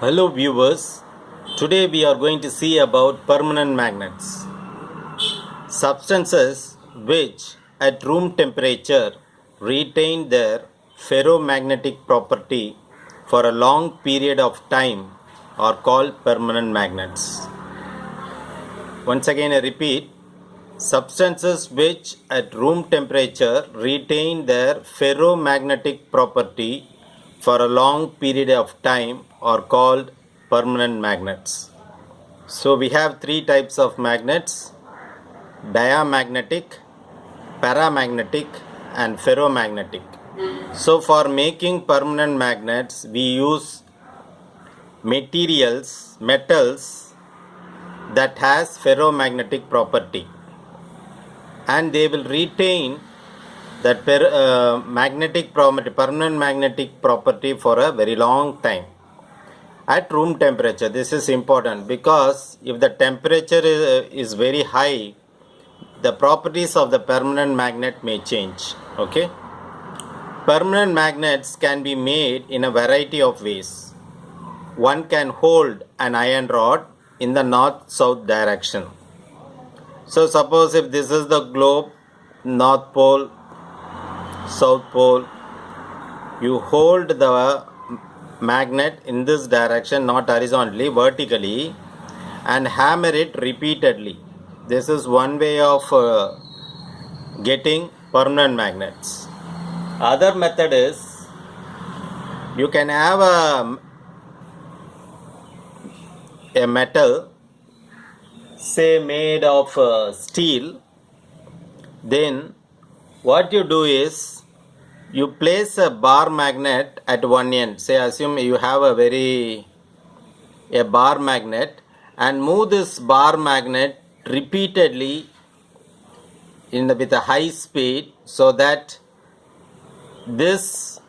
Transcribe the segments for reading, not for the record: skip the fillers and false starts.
Hello viewers, today we are going to see about permanent magnets. Substances which at room temperature retain their ferromagnetic property for a long period of time are called permanent magnets. Once again I repeat, substances which at room temperature retain their ferromagnetic property for a long period of time are called permanent magnets. So we have three types of magnets: diamagnetic, paramagnetic and ferromagnetic. So for making permanent magnets we use metals that has ferromagnetic property, and they will retain that permanent magnetic property for a very long time at room temperature. This is important because if the temperature is very high, the properties of the permanent magnet may change. Okay, permanent magnets can be made in a variety of ways. One can hold an iron rod in the north-south direction. So suppose if this is the globe, north pole, south pole, you hold the magnet in this direction, not horizontally, vertically, and hammer it repeatedly. This is one way of getting permanent magnets. Other method is you can have a metal, say made of steel. Then what you do is you place a bar magnet at one end. Say assume you have a bar magnet, and move this bar magnet repeatedly with a high speed so that this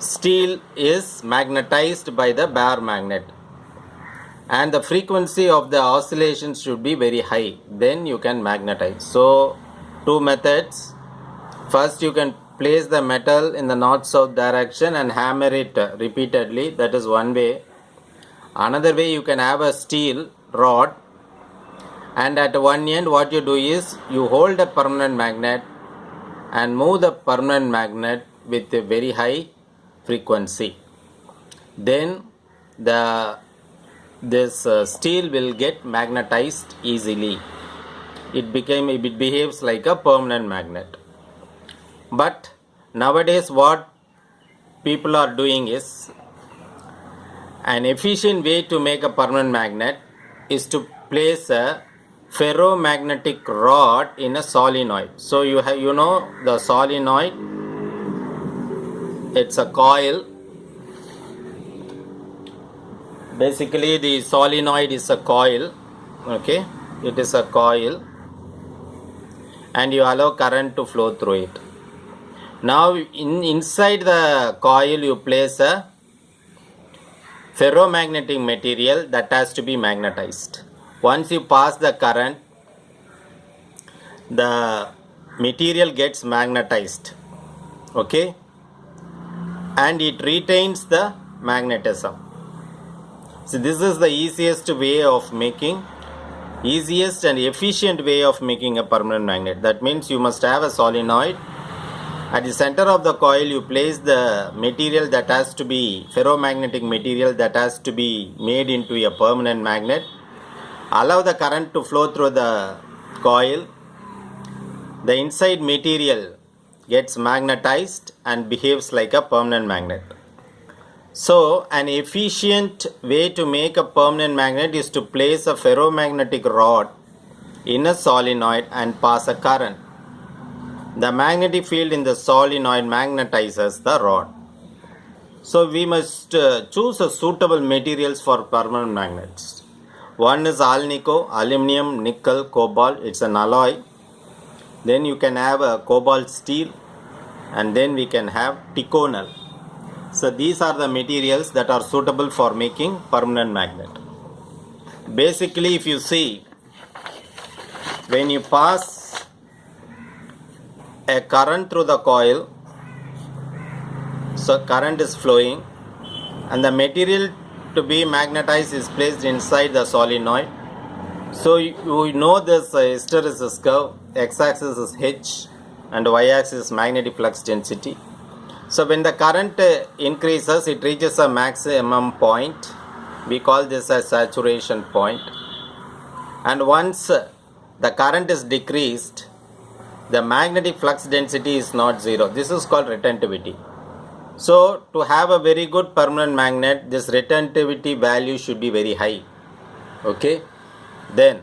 steel is magnetized by the bar magnet, and the frequency of the oscillation should be very high. Then you can magnetize. So two methods. First you can place the metal in the north-south direction and hammer it repeatedly. That is one way. Another way, you can have a steel rod, and at one end what you do is you hold a permanent magnet and move the permanent magnet with a very high frequency. Then this steel will get magnetized easily. It behaves like a permanent magnet. But nowadays what people are doing is, an efficient way to make a permanent magnet is to place a ferromagnetic rod in a solenoid. So you know the solenoid, it's a coil. Basically the solenoid is a coil. Okay, it is a coil, and you allow current to flow through it. Now inside the coil you place a ferromagnetic material that has to be magnetized. Once you pass the current, the material gets magnetized. Okay, and it retains the magnetism. So this is the easiest and efficient way of making a permanent magnet. That means you must have a solenoid. At the center of the coil you place the material that has to be ferromagnetic material that has to be made into a permanent magnet. Allow the current to flow through the coil. The inside material gets magnetized and behaves like a permanent magnet. So an efficient way to make a permanent magnet is to place a ferromagnetic rod in a solenoid and pass a current. The magnetic field in the solenoid magnetizes the rod. So we must choose a suitable materials for permanent magnets. One is alnico, aluminum, nickel, cobalt. It's an alloy. Then you can have a cobalt steel, and then we can have Ticonel. So these are the materials that are suitable for making permanent magnet. Basically, if you see, when you pass a current through the coil, so current is flowing, and the material to be magnetized is placed inside the solenoid. So you know this hysteresis curve, x-axis is H and y-axis is magnetic flux density. So when the current increases, it reaches a maximum point. We call this as saturation point. And once the current is decreased, the magnetic flux density is not zero. This is called retentivity. So to have a very good permanent magnet, this retentivity value should be very high. Okay. Then,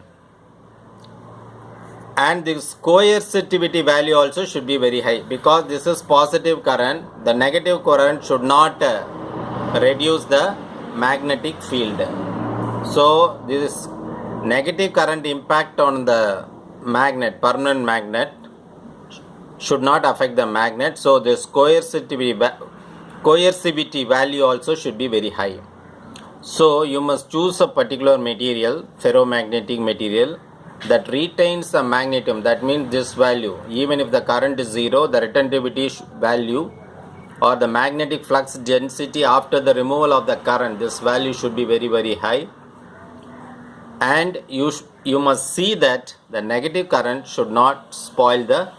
and this coercitivity value also should be very high, because this is positive current. The negative current should not reduce the magnetic field. So this negative current impact on the magnet, permanent magnet, should not affect the magnet. So this coercivity value also should be very high. So you must choose a particular material, ferromagnetic material, that retains the magnetism. That means this value, even if the current is zero, the retentivity value or the magnetic flux density after the removal of the current, this value should be very, very high. And you must see that the negative current should not spoil the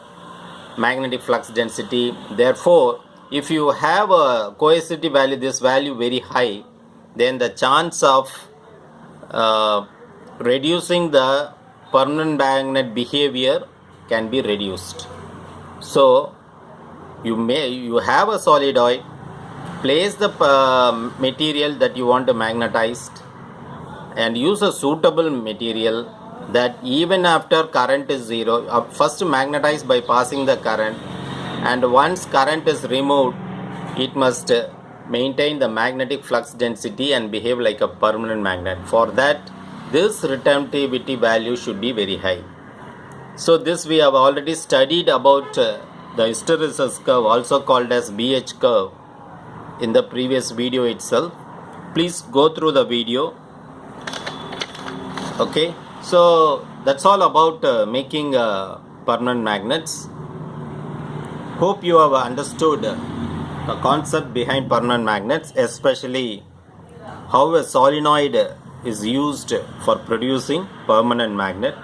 magnetic flux density. Therefore, if you have a coercivity value, this value very high, then the chance of reducing the permanent magnet behavior can be reduced. So you have a solenoid, place the material that you want to magnetize, and use a suitable material that even after current is zero, first magnetize by passing the current, and once current is removed, it must maintain the magnetic flux density and behave like a permanent magnet. For that, this retentivity value should be very high. So this we have already studied about the hysteresis curve, also called as BH curve, in the previous video itself. Please go through the video. Okay, so that's all about making permanent magnets. Hope you have understood the concept behind permanent magnets, especially how a solenoid is used for producing permanent magnet,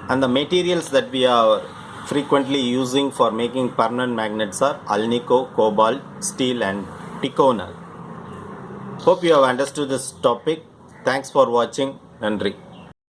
and the materials that we are frequently using for making permanent magnets are alnico, cobalt, steel and Ticonal. Hope you have understood this topic. Thanks for watching. Nandri.